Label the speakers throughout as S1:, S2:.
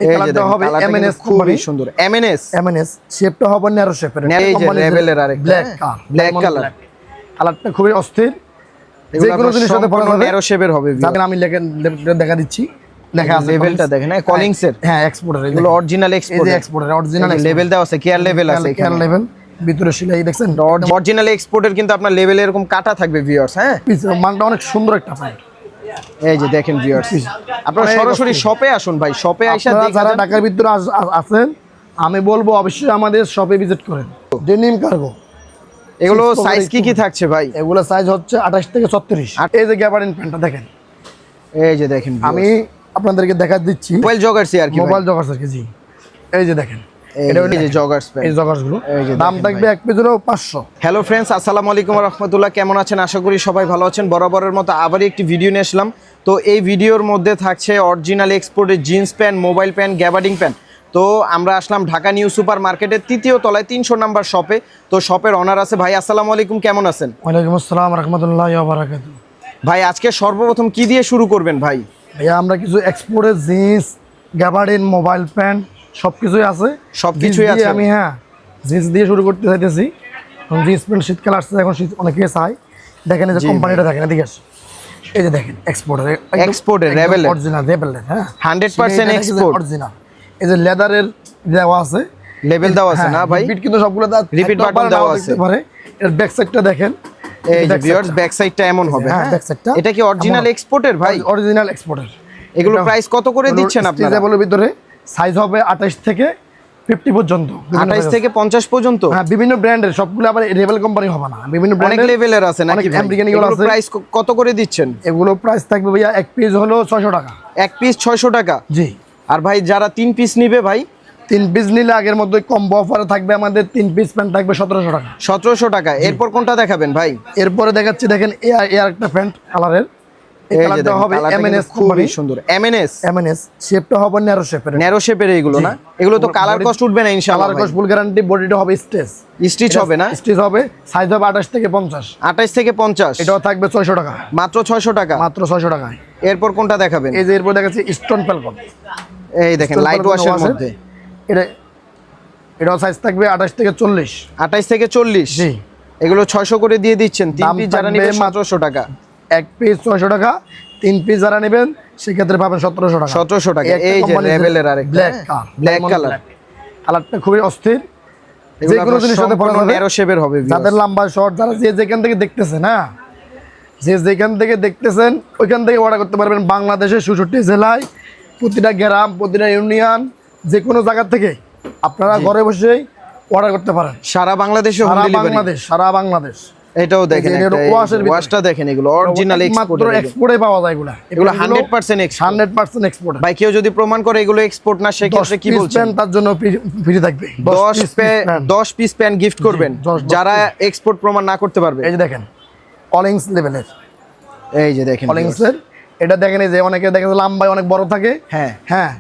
S1: এই কালারটা হবে এমএনএস, খুবই সুন্দর এমএনএস শেপটা হবে ন্যারো শেপের,
S2: এই যে লেভেলের আরেকটা ব্ল্যাক কালার,
S1: কালারটা খুবই অস্থির। যে কোনো জিনিসের সাথে পরা যাবে,
S2: ন্যারো শেপের হবে।
S1: যাবেন আমি দেখা দিচ্ছি, দেখা আছে
S2: লেভেলটা দেখেন, কলিংস এর,
S1: হ্যাঁ এক্সপোর্টার,
S2: এগুলো অরিজিনাল এক্সপোর্ট,
S1: এই যে এক্সপোর্টার অরিজিনাল
S2: লেভেল দেওয়া আছে, কেয়ার লেভেল আছে,
S1: কেয়ার লেভেল ভিতরে সেলাই দেখছেন,
S2: অরিজিনাল এক্সপোর্টের কিন্তু আপনার লেভেলে এরকম কাটা থাকবে ভিউয়ার্স। হ্যাঁ,
S1: মানটা অনেক সুন্দর একটা প্যান্ট।
S2: এই যে দেখেন ভিউয়ার্স, আপনারা সরাসরি শপে আসুন ভাই, শপে আইসা
S1: যারা ঢাকার ভিতরে আছেন আমি বলবো অবশ্যই আমাদের শপে ভিজিট করেন। ডেনিম কার্গো,
S2: এগুলো সাইজ কি থাকছে ভাই?
S1: এগুলো সাইজ হচ্ছে 28 থেকে 36। এই যে গ্যাবার্ডিন প্যান্টটা দেখেন,
S2: এই যে দেখেন
S1: আমি আপনাদেরকে দেখা দিচ্ছি,
S2: মোবাইল জগার্স আর কি,
S1: মোবাইল জগার্স আর কি। জি, এই যে দেখেন,
S2: এটা হলো যে জগার্স প্যান্ট,
S1: এই জগার্স গুলো দাম থাকবে এক পিসের 500।
S2: হ্যালো ফ্রেন্ডস, আসসালামু আলাইকুম ওয়া রাহমাতুল্লাহ, কেমন আছেন? আশা করি সবাই ভালো আছেন। বরাবরের মতো আবারই একটি ভিডিও নিয়ে আসলাম। তো এই ভিডিওর মধ্যে থাকছে অরিজিনাল এক্সপোর্টের jeans pant, mobile pant, gabardine pant. তো আমরা আসলাম ঢাকা নিউ সুপার মার্কেটের 3য় তলায় 300 নাম্বার শপে। তো শপের অনার আছে ভাই, আসসালামু আলাইকুম, কেমন আছেন?
S1: ওয়ালাইকুম আসসালাম ওয়া রাহমাতুল্লাহি ওয়া বারাকাতুহু।
S2: ভাই আজকে সর্বপ্রথম কি দিয়ে শুরু করবেন ভাই?
S1: ভাইয়া আমরা কিছু এক্সপোর্টের জিন্স, গ্যাবার্ডিন, মোবাইল প্যান্ট সবকিছুই আছে,
S2: সবকিছুই আছে।
S1: আমি জিন্স দিয়ে শুরু করতে চাইতেছি। জিন্স প্যান্ট শীতকাল আসছে, এখন শীত অনেকে চায়। দেখেন এই যে কোম্পানিটা দেখেন, এদিকে আসে, এই যে দেখেন
S2: এক্সপোর্টের রেবেল,
S1: অরিজিনাল রেবেল, হ্যাঁ
S2: 100% এক্সপোর্ট
S1: অরিজিনাল। এই যে লেদারের দেওয়া আছে,
S2: লেভেল দেওয়া আছে না ভাই?
S1: রিপিট কিন্তু সবগুলো
S2: রিপিট বাটন দেওয়া আছে
S1: পারে। এর ব্যাক সাইডটা দেখেন,
S2: এই যে ভিউয়ার্স ব্যাক সাইডটা এমন হবে।
S1: হ্যাঁ ব্যাক সাইডটা
S2: এটা কি অরিজিনাল এক্সপোর্টের ভাই?
S1: অরিজিনাল এক্সপোর্টের।
S2: এগুলো প্রাইস কত করে দিচ্ছেন আপনারা?
S1: স্ট্রেচেবলের ভিতরে সাইজ হবে 28 থেকে 50 পর্যন্ত,
S2: 28 থেকে 50 পর্যন্ত।
S1: হ্যাঁ, বিভিন্ন ব্র্যান্ডের, সবগুলো আবার রেবেল কোম্পানি হবে না, বিভিন্ন
S2: অনেক লেভেলের আছে নাকি ভাই? এগুলো প্রাইস কত করে দিচ্ছেন?
S1: এগুলো প্রাইস থাকবে ভাইয়া এক পিস হলো 600 টাকা।
S2: এক পিস 600 টাকা?
S1: জি।
S2: আর ভাই যারা 3 পিস নিবে ভাই?
S1: 3 পিস নিলে আগের মধ্যে কম্বো অফারে থাকবে আমাদের 3 পিস প্যান্ট থাকবে 1700 টাকা।
S2: 1700 টাকা। এরপর কোনটা দেখাবেন ভাই?
S1: এরপরে দেখাচ্ছি, দেখেন এর একটা প্যান্ট কালারের, এই কালারটা হবে এমএনএস, খুবই
S2: সুন্দর। এমএনএস
S1: শেপটা হবে ন্যারো শেপের,
S2: ন্যারো শেপের। এগুলো না, এগুলো তো কালার কস্ট উঠবে না ইনশাআল্লাহ?
S1: Colour cost full guarantee. বডিটা হবে
S2: স্টিচ হবে না?
S1: স্টিচ হবে। সাইজ হবে 28 থেকে 50।
S2: 28 থেকে 50।
S1: এটাও থাকবে 600 টাকা,
S2: মাত্র 600 টাকা,
S1: মাত্র 600 টাকায়।
S2: এরপর কোনটা দেখাবেন?
S1: এই যে এরপর দেখাচ্ছি স্টোন ফ্যালকন,
S2: এই দেখেন লাইট ওয়াশের মধ্যে।
S1: এটাও সাইজ থাকবে 28 থেকে 40।
S2: 28 থেকে 40।
S1: জি।
S2: এগুলো 600 করে দিয়ে দিচ্ছেন। 3 পিস যারা নেবেন 1700 টাকা।
S1: এক পিস 600 টাকা, 3 পিস যারা নেবেন সেক্ষেত্রে পাবেন 1700 টাকা।
S2: 1700 টাকা। এই যে লেভেলের আরেকটা ব্ল্যাক কালার,
S1: কালারটা খুবই অস্থির। যে কোনো জিনিসের সাথে পরা যাবে,
S2: ন্যারো শেপের হবে।
S1: যাদের লম্বা শর্ট, যারা যেখান থেকে দেখতেছেন, যেখান থেকে দেখতেছেন ওইখান থেকে অর্ডার করতে পারবেন। বাংলাদেশের 66 জেলায়, প্রতিটা গ্রাম, প্রতিটা ইউনিয়ন, যে কোনো জায়গা থেকে আপনারা ঘরে বসেই অর্ডার করতে পারেন।
S2: সারা বাংলাদেশে হোম ডেলিভারি,
S1: সারা বাংলাদেশ।
S2: এটাও দেখেন, ওয়াশটা দেখেন, এগুলো অরিজিনাল এক্সপোর্ট,
S1: মাত্র এক্সপোর্টে পাওয়া যায় এগুলো
S2: 100% এক্সপোর্ট,
S1: 100% এক্সপোর্ট।
S2: ভাই কেউ যদি প্রমাণ করে এগুলো এক্সপোর্ট না, সেক্ষেত্রে কি বলছেন?
S1: তার জন্য ফ্রি থাকবে,
S2: 10 পিস প্যান্ট গিফট করবেন যারা এক্সপোর্ট প্রমাণ না করতে পারবে।
S1: এই যে দেখেন অলিংস লেভেলের,
S2: এই যে দেখেন
S1: অলিংসের। এটা দেখেন, এই যে অনেকে দেখেন লম্বায় অনেক বড় থাকে, হ্যাঁ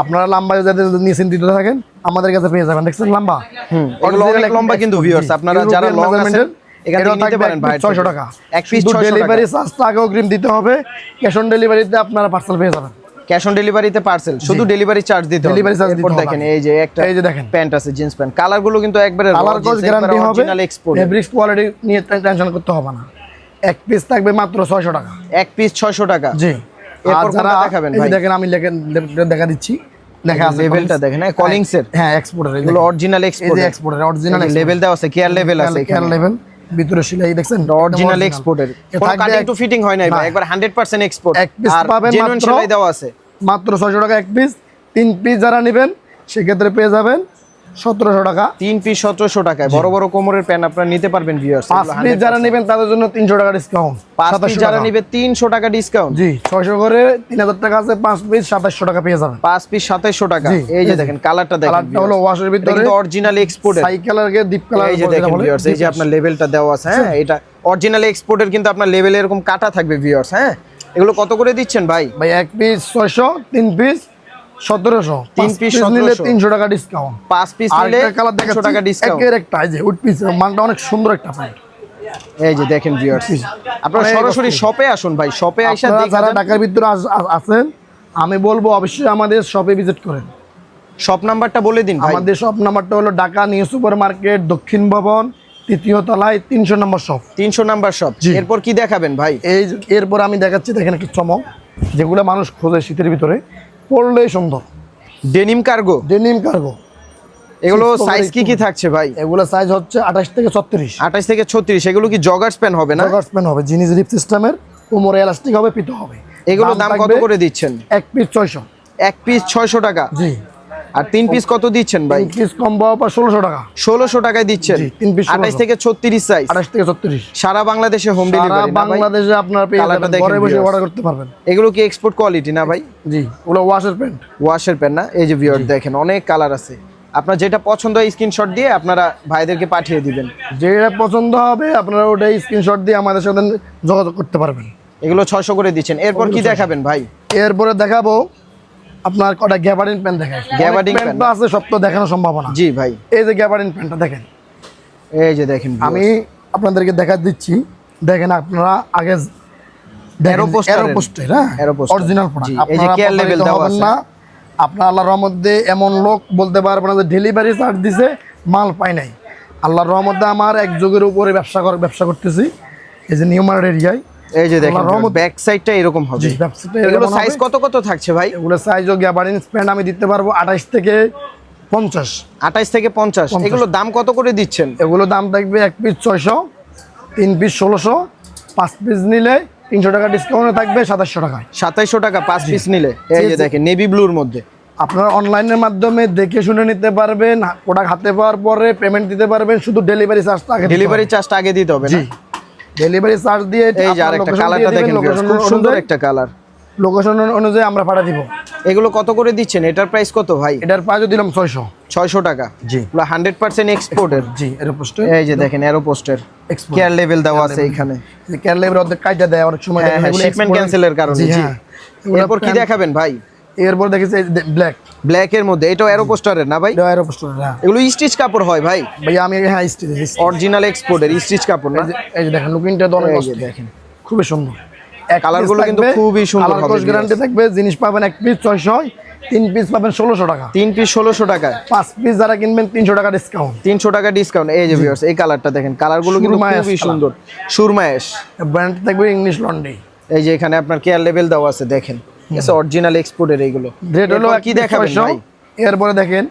S1: আপনারা লম্বায় যাদের নিচে দিতে থাকেন আমাদের কাছে পেয়ে যাবেন। দেখছেন লম্বা,
S2: এগুলো অনেক লম্বা কিন্তু ভিউয়ার্স, আপনারা যারা লং আছেন এখানে নিতে পারেন ভাই। 600 টাকা এক পিস, 600 টাকা।
S1: ডেলিভারি চার্জটা আগে অগ্রিম দিতে হবে, ক্যাশ অন ডেলিভারিতে আপনারা পার্সেল পেয়ে যাবেন।
S2: ক্যাশ অন ডেলিভারিতে পার্সেল, শুধু ডেলিভারি চার্জ দিতে হবে।
S1: ডেলিভারি চার্জ দিতে হবে।
S2: দেখেন এই যে একটা,
S1: এই যে দেখেন
S2: প্যান্ট আছে, জিন্স প্যান্ট, কালার গুলো কিন্তু একবারে
S1: কালার কস গ্যারান্টি হবে,
S2: অরিজিনাল এক্সপোর্ট,
S1: ফেব্রিক্স কোয়ালিটি নিয়ে টেনশন করতে হবে না। এক পিস থাকবে মাত্র 600 টাকা।
S2: এক পিস 600 টাকা।
S1: জি।
S2: এরপর কোনটা দেখাবেন ভাই?
S1: দেখেন আমি দেখা দিচ্ছি, দেখা আছে,
S2: লেভেলটা দেখেন, কলিংস এর,
S1: হ্যাঁ এক্সপোর্টার।
S2: এগুলো অরিজিনাল এক্সপোর্ট,
S1: এই যে এক্সপোর্টার অরিজিনাল
S2: লেভেল দেওয়া আছে, কেয়ার লেভেল আছে,
S1: কেয়ার লেভেল ভিতরে সেলাই দেখছেন,
S2: অরিজিনাল এক্সপোর্টের। কোনো কাটিং টু ফিটিং হয় নাই ভাই, একবার 100% এক্সপোর্ট।
S1: এক পিস পাবেন
S2: জেনুইন সেলাই দেওয়া আছে,
S1: মাত্র 600 টাকা এক পিস। 3 পিস যারা নেবেন সেক্ষেত্রে পেয়ে যাবেন 1700 টাকা।
S2: 3 পিস 1700 টাকায় বড় বড় কোমরের প্যান্ট আপনারা নিতে পারবেন ভিউয়ার্স।
S1: 5 পিস যারা নেবেন তাদের জন্য 300 টাকা ডিসকাউন্ট।
S2: 5 পিস যারা নেবে 300 টাকা ডিসকাউন্ট।
S1: জি, 600 করে 3000 টাকা আছে, 5 পিস 2700 টাকা পেয়ে যাবেন।
S2: 5 পিস 2700 টাকা। এই যে দেখেন কালারটা দেখেন,
S1: কালারটা হলো ওয়াশের ভিতরে,
S2: কিন্তু অরিজিনাল এক্সপোর্টের,
S1: সাই কালারকে ডিপ কালার।
S2: এই যে দেখেন ভিউয়ার্স, এই যে আপনার লেভেলটা দেওয়া আছে, হ্যাঁ এটা অরিজিনাল এক্সপোর্টের, কিন্তু আপনার লেভেলে এরকম কাটা থাকবে ভিউয়ার্স। হ্যাঁ এগুলো কত করে দিচ্ছেন ভাই?
S1: ভাই এক পিস 600, 3 পিস 1700,
S2: 3 পিস
S1: নিলে 300 টাকা ডিসকাউন্ট।
S2: 5 পিস নিলে 300 টাকা ডিসকাউন্ট।
S1: একের একটা, এই যে উড পিস, মানটা অনেক সুন্দর একটা প্যান্ট।
S2: এই যে দেখেন ভিউয়ার্স, আপনারা সরাসরি শপে আসুন ভাই, শপে আইসা
S1: যারা ঢাকার ভিতরে আছেন আমি বলবো অবশ্যই আমাদের শপে ভিজিট করেন।
S2: শপ নাম্বারটা বলে দিন ভাই।
S1: আমাদের শপ নাম্বারটা হলো ঢাকা নিউ সুপার মার্কেট, দক্ষিণ ভবন, 3য় তলায়, 300 নম্বর শপ।
S2: 300 number shop.
S1: জি।
S2: এরপর কি দেখাবেন ভাই?
S1: এরপর আমি দেখাচ্ছি, দেখেন একটা চমক, যেগুলো মানুষ খোঁজে শীতের ভিতরে, পরলেই সুন্দর।
S2: Denim cargo.
S1: Denim cargo.
S2: এগুলো সাইজ কি থাকছে ভাই?
S1: এগুলো সাইজ হচ্ছে 28 থেকে 36।
S2: 28 থেকে 36। এগুলো কি জগার্স প্যান্ট হবে না?
S1: জগার্স প্যান্ট হবে, জিনিস রিপ সিস্টেমের, কোমরে এলাস্টিক হবে, পিতো হবে।
S2: এগুলো দাম কত করে দিচ্ছেন?
S1: এক পিস 600।
S2: এক পিস 600 টাকা।
S1: জি।
S2: আর 3 পিস কত দিচ্ছেন ভাই?
S1: 3 পিস কম্বো অফার 1600 টাকা।
S2: 1600 টাকায় দিচ্ছেন।
S1: জি, 3 পিস
S2: 28 থেকে 36 সাইজ।
S1: 28 থেকে 36।
S2: সারা বাংলাদেশে হোম ডেলিভারি না ভাই?
S1: বাংলাদেশে আপনার পেয়ে
S2: কালারটা
S1: যাবেন,
S2: দেখেন
S1: ঘরে বসে
S2: viewers।
S1: অর্ডার করতে পারবেন।
S2: এগুলো কি এক্সপোর্ট কোয়ালিটি না ভাই?
S1: জি, ওগুলো ওয়াশের প্যান্ট।
S2: ওয়াশের প্যান্ট না? এই যে ভিউয়ার দেখেন অনেক কালার আছে। আপনার যেটা পছন্দ হয় স্ক্রিনশট দিয়ে আপনারা ভাইদেরকে পাঠিয়ে দিবেন।
S1: যেটা পছন্দ হবে আপনারা ওটাই স্ক্রিনশট দিয়ে আমাদের সাথে যোগাযোগ করতে পারবেন।
S2: এগুলো 600 করে দিচ্ছেন। এরপর কি দেখাবেন ভাই?
S1: এরপরে দেখাবো আপনার কটা গ্যাবার্ডিন প্যান্ট দেখাই।
S2: গ্যাবার্ডিন
S1: প্যান্ট তো আছে, সব তো দেখানো সম্ভব না।
S2: জি ভাই।
S1: এই যে গ্যাবার্ডিন প্যান্টটা দেখেন,
S2: এই যে দেখেন
S1: আমি আপনাদেরকে দেখা দিচ্ছি, দেখেন আপনারা আগে এরোপোস্টের, হ্যাঁ,
S2: Aeropostale।
S1: অরিজিনাল
S2: জি,
S1: প্রোডাক্ট।
S2: এই যে কেয়ার লেভেল দেওয়া আছে।
S1: না, আপনার আল্লাহর রহমতে এমন লোক বলতে পারবে না যে ডেলিভারি চার্জ দিছে মাল পাই নাই। আল্লাহর রহমতে আমার এক যুগের উপরে ব্যবসা করতেছি, এই যে নিউ মার্কেট এরিয়ায়।
S2: এই যে দেখেন ব্যাক সাইডটা এরকম হবে।
S1: জি, ব্যবসাটা
S2: এগুলো
S1: এরকম
S2: সাইজ
S1: হবে।
S2: কত থাকছে ভাই?
S1: এগুলো সাইজ ও গ্যাবার্ডিন প্যান্ট আমি দিতে পারবো 28 থেকে 50।
S2: 28 থেকে 50। এগুলো দাম কত করে দিচ্ছেন?
S1: এগুলো দাম থাকবে এক পিস 600, 3 পিস 1600, 5 পিস নিলে 300 টাকা ডিসকাউন্টে থাকবে 2700 টাকায়।
S2: 2700 টাকা 5 পিস নিলে। এই যে দেখেন নেভি ব্লুর মধ্যে।
S1: আপনারা অনলাইনের মাধ্যমে দেখে শুনে নিতে পারবেন, প্রোডাক্ট হাতে পাওয়ার পরে পেমেন্ট দিতে পারবেন, শুধু ডেলিভারি চার্জটা আগে
S2: ডেলিভারি চার্জটা আগে দিতে হবে না?
S1: জি, ডেলিভারি চার্জ দিয়ে
S2: এই যে আরেকটা কালারটা দেখেন খুব সুন্দর একটা কালার।
S1: লোকেশন অনুযায়ী আমরা পাঠিয়ে দিব।
S2: এগুলো কত করে দিচ্ছেন? এটার প্রাইস কত ভাই?
S1: এটার প্রাইসও দিলাম 600।
S2: 600 টাকা।
S1: জি।
S2: পুরো 100% এক্সপোর্টের।
S1: জি, এরোপোস্টের।
S2: এই যে দেখেন এরোপোস্টের কেয়ার লেভেল দেওয়া আছে এখানে।
S1: কেয়ার লেভেল অর্ধেক কাইটা দেয় অনেক সময়,
S2: হ্যাঁ, শিপমেন্ট ক্যান্সেলের কারণে।
S1: জি,
S2: জি।
S1: হ্যাঁ।
S2: এরপর কি দেখাবেন ভাই?
S1: এরপর দেখেছি ব্ল্যাক।
S2: ব্ল্যাকের মধ্যে এটাও এরোপোস্টারের না ভাই?
S1: এটা এরোপোস্টের। হ্যাঁ
S2: এগুলো স্টিচ কাপড় হয় ভাই?
S1: ভাই আমি, হ্যাঁ, স্টিচ।
S2: অরিজিনাল এক্সপোর্টের স্টিচ কাপড় না?
S1: এই যে দেখেন লুকিংটা তো অনেক
S2: এই যে
S1: অস্থির।
S2: দেখেন
S1: খুবই সুন্দর।
S2: কালারগুলো কিন্তু খুবই সুন্দর হবে।
S1: গ্যারান্টি থাকবে। জিনিস পাবেন এক পিস 600, 3 পিস পাবেন 1600 টাকা।
S2: 3 পিস 1600 টাকায়।
S1: 5 পিস যারা কিনবেন 300 টাকা ডিসকাউন্ট।
S2: 300 টাকা ডিসকাউন্ট। এই যে ভিউয়ার্স এই কালারটা দেখেন, কালারগুলো কিন্তু
S1: সুরমা
S2: খুবই
S1: অ্যাশ
S2: সুন্দর। সুরমা অ্যাশ।
S1: ব্র্যান্ড থাকবে ইংলিশ লন্ডি।
S2: এই যে এখানে আপনার কেয়ার লেভেল দেওয়া আছে দেখেন। এসে অরিজিনাল এক্সপোর্টের এইগুলো।
S1: রেট হলো
S2: কি দেখাবেন ভাই?
S1: এরপরে দেখেন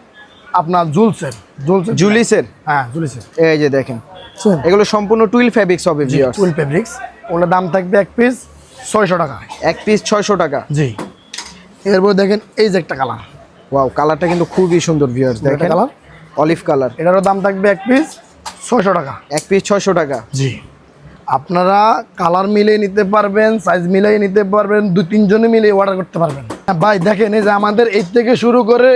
S1: আপনার জুলসের।
S2: জুলিসের।
S1: হ্যাঁ, জুলিসের।
S2: এই যে দেখেন এগুলো সম্পূর্ণ টুইল ফেব্রিক্স হবে ভিউয়ার্স।
S1: Twill fabrics. ওগুলোর দাম থাকবে এক পিস 600 টাকা।
S2: এক পিস 600 টাকা।
S1: জি। এরপরে দেখেন এই যে একটা কালার।
S2: ওয়াও, কালারটা কিন্তু খুবই সুন্দর ভিউয়ার্স দেখেন।
S1: Colour
S2: olive colour.
S1: এটারও দাম থাকবে এক পিস 600 টাকা।
S2: এক পিস 600 টাকা।
S1: জি। আপনারা কালার মিলিয়ে নিতে পারবেন, সাইজ মিলিয়ে নিতে পারবেন, 2-3 জনে মিলে অর্ডার করতে পারবেন। ভাই দেখেন এই যে আমাদের এই থেকে শুরু করে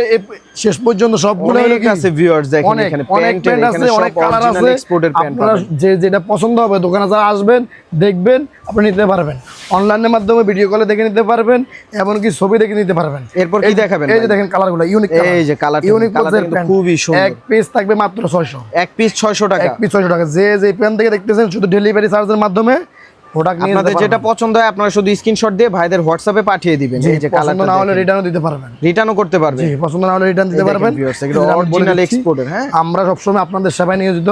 S1: শেষ পর্যন্ত সবগুলো
S2: অনেক আছে ভিউয়ার্স দেখেন।
S1: অনেক
S2: এখানে
S1: অনেক
S2: প্যান্ট
S1: আছে, অনেক কালার আছে।
S2: এক্সপোর্টের প্যান্ট
S1: আপনারা যেটা পছন্দ হবে দোকানে যারা আসবেন দেখবেন, আপনি নিতে পারবেন। অনলাইনের মাধ্যমে ভিডিও কলে দেখে নিতে পারবেন, এমনকি ছবি দেখে নিতে পারবেন।
S2: এরপর কি দেখাবেন?
S1: এই যে দেখেন কালারগুলো ইউনিক।
S2: এই যে কালারটা,
S1: ইউনিক
S2: কালারটা কিন্তু খুবই সুন্দর।
S1: এক পিস থাকবে মাত্র 600।
S2: এক পিস 600 টাকা।
S1: এক পিস 600 টাকা। যে প্যান থেকে দেখতেছেন শুধু ডেলিভারি চার্জের মাধ্যমে প্রোডাক্ট নিয়ে
S2: আপনাদের যেটা পছন্দ হয় আপনারা শুধু স্ক্রিনশট দিয়ে ভাইদের হোয়াটসঅ্যাপে পাঠিয়ে দিবেন। এই যে
S1: কালারটা না হলে রিটার্নও দিতে পারবেন।
S2: রিটার্নও করতে পারবেন।
S1: জি, পছন্দ না হলে রিটার্ন দিতে পারবেন।
S2: এগুলো অরিজিনাল এক্সপোর্টের। হ্যাঁ,
S1: আমরা সবসময় আপনাদের সেবায় নিয়োজিত।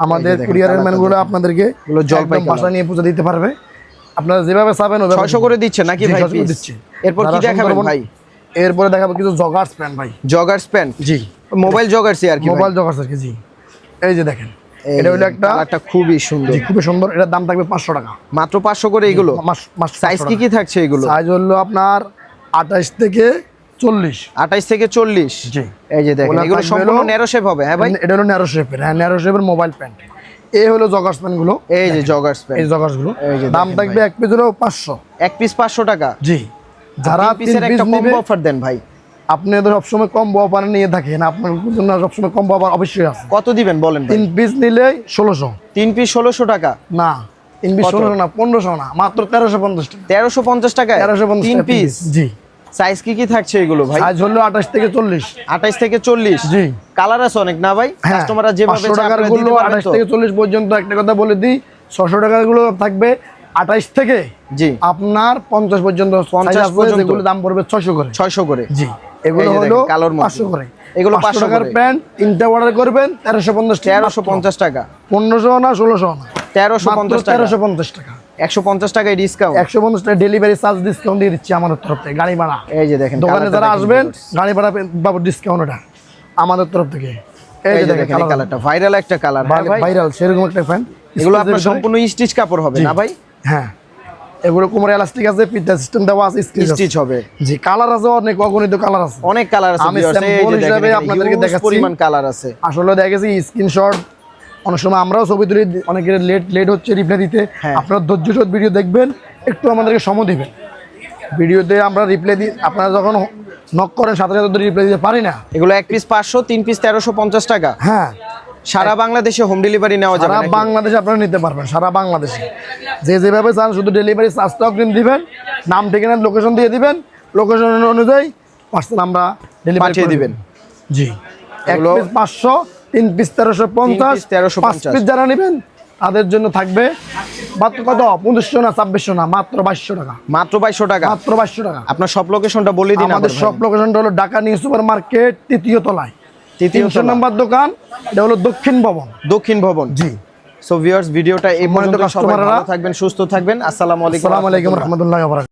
S1: আমাদের কুরিয়ারের ম্যানগুলো আপনাদেরকে একদম বাসা নিয়ে পৌঁছে দিতে পারবে। আপনারা যেভাবে চাবেন ওভাবে
S2: 600 করে দিচ্ছেন নাকি ভাই?
S1: দিচ্ছি।
S2: এরপর কি দেখাবেন ভাই?
S1: এরপরে দেখাবো কিছু জগার্স প্যান্ট ভাই।
S2: Joggers pant.
S1: জি,
S2: মোবাইল জগার্সই আর কি।
S1: মোবাইল জগার্স আর কি। জি, এই যে দেখেন এটা হলো একটা,
S2: কালারটা খুবই সুন্দর।
S1: জি, খুবই সুন্দর। এটার দাম থাকবে 500 টাকা।
S2: মাত্র 500 করে এগুলো। সাইজ কি থাকছে এগুলো?
S1: সাইজ হলো আপনার 28 থেকে 40।
S2: 28 থেকে 40।
S1: জি।
S2: এই যে দেখেন এগুলো সম্পূর্ণ ন্যারো শেপ হবে। হ্যাঁ ভাই,
S1: এটা হলো ন্যারো শেপের। হ্যাঁ, ন্যারো শেপের মোবাইল প্যান্ট। এই হলো জগার্স প্যান্ট গুলো।
S2: এই যে জগার্স প্যান্ট।
S1: এই জগার্স গুলো
S2: এই যে
S1: দাম থাকবে এক পিস হলো 500।
S2: এক পিস 500 টাকা।
S1: জি। যারা
S2: 3 পিসের একটা কম্বো অফার দেন ভাই।
S1: আপনি তো সবসময় কম্বো অফার নিয়ে থাকেন, আপনার জন্য সবসময় কম্বো অফার অবশ্যই আছে।
S2: কত দিবেন বলেন ভাই?
S1: 3 পিস নিলে 1600।
S2: 3 পিস 1600 টাকা
S1: না, 3 পিস 1600 না, 1500 না, মাত্র 1350 টাকা।
S2: 1350 টাকা
S1: 1350
S2: 3 পিস।
S1: জি।
S2: সাইজ কি থাকছে এগুলো ভাই?
S1: সাইজ হলো 28 থেকে 40।
S2: 28 থেকে 40।
S1: জি।
S2: কালার আছে অনেক না ভাই?
S1: হ্যাঁ,
S2: কাস্টমাররা যেভাবে
S1: 500 টাকার গুলো 28 থেকে 40 পর্যন্ত। একটা কথা বলে দিই, 600 টাকার গুলো থাকবে 28 থেকে
S2: জি
S1: আপনার 50 পর্যন্ত।
S2: 50 পর্যন্ত
S1: যেগুলো দাম পড়বে 600 করে।
S2: 600 করে।
S1: জি। এগুলো
S2: এই যে
S1: হলো
S2: দেখেন, কালোর মধ্যে।
S1: 500 করে।
S2: এগুলো
S1: 500 টাকার
S2: করে।
S1: প্যান্ট তিনটা অর্ডার করবেন 1350 টাকা।
S2: 1350 টাকা,
S1: 1500 না 1600 না,
S2: 1350 টাকা,
S1: 1350 টাকা।
S2: 150 টাকায় ডিসকাউন্ট।
S1: 150 টাকা ডেলিভারি চার্জ ডিসকাউন্ট দিয়ে দিচ্ছি আমাদের তরফ থেকে, গাড়ি ভাড়া।
S2: এই যে দেখেন
S1: দোকানে
S2: কালারটা
S1: যারা
S2: দেখেন
S1: আসবেন
S2: viewers।
S1: গাড়ি ভাড়া পাবো ডিসকাউন্ট, ওটা আমাদের তরফ থেকে।
S2: এই যে দেখেন এই কালারটা ভাইরাল একটা কালার। হ্যাঁ ভাই,
S1: ভাইরাল সেরকম একটা ফ্যান।
S2: এগুলো আপনার সম্পূর্ণ স্টিচ কাপড় হবে না ভাই?
S1: হ্যাঁ, এগুলো কোমরে এলাস্টিক আছে, পিটা সিস্টেম দেওয়া আছে,
S2: স্টিচ হবে।
S1: জি, কালার আছে অনেক, অগণিত কালার আছে,
S2: অনেক কালার আছে
S1: আমি
S2: viewers, এই
S1: স্যাম্পল
S2: যে
S1: হিসাবে
S2: দেখেন
S1: আপনাদেরকে
S2: huge
S1: দেখাচ্ছি।
S2: পরিমাণ কালার আছে।
S1: আসলে দেখা গেছে স্ক্রিনশট, অনেক সময় আমরাও ছবি তুলি, অনেকের লেট হচ্ছে রিপ্লাই দিতে।
S2: হ্যাঁ।
S1: আপনারা ধৈর্য সহ ভিডিও দেখবেন, একটু আমাদেরকে সময় দিবেন। ভিডিওতে আমরা রিপ্লাই দিই, আপনারা যখন নক করেন সাথে সাথে রিপ্লাই দিতে পারি না।
S2: এগুলো এক পিস 500, 3 পিস 1350 টাকা।
S1: হ্যাঁ,
S2: সারা বাংলাদেশে হোম ডেলিভারি নেওয়া যাবে
S1: সারা
S2: নাকি?
S1: বাংলাদেশে আপনারা নিতে পারবেন, সারা বাংলাদেশে যে যেভাবে চান, শুধু ডেলিভারি চার্জটা অগ্রিম দিবেন, নাম ঠিকানা লোকেশন দিয়ে দিবেন, লোকেশন অনুযায়ী পার্সেল আমরা ডেলিভারি
S2: পাঠিয়ে দিবেন।
S1: জি, এক
S2: এগুলো-
S1: পিস 500, 3 পিস 1350,
S2: 1350
S1: 5 পিস যারা নেবেন তাদের জন্য থাকবে মাত্র কত, 2500 না 2600 না, মাত্র 2200 টাকা,
S2: মাত্র 2200 টাকা।
S1: মাত্র 2200 টাকা।
S2: আপনার সব লোকেশনটা বলে দিন
S1: আমাদের সব লোকেশনটা হলো ঢাকা নিউ সুপার মার্কেট 3য় তলায়, 300 নম্বর দোকান, এটা হলো দক্ষিণ ভবন।
S2: দক্ষিণ ভবন।
S1: জি,
S2: সো ভিউয়ার্স, ভিডিওটা এই পর্যন্ত। সবাই
S1: কাস্টমাররা
S2: ভালো থাকবেন, সুস্থ থাকবেন। আসসালামু আলাইকুম।
S1: আসসালামু আলাইকুম রহমতুল্লাহ।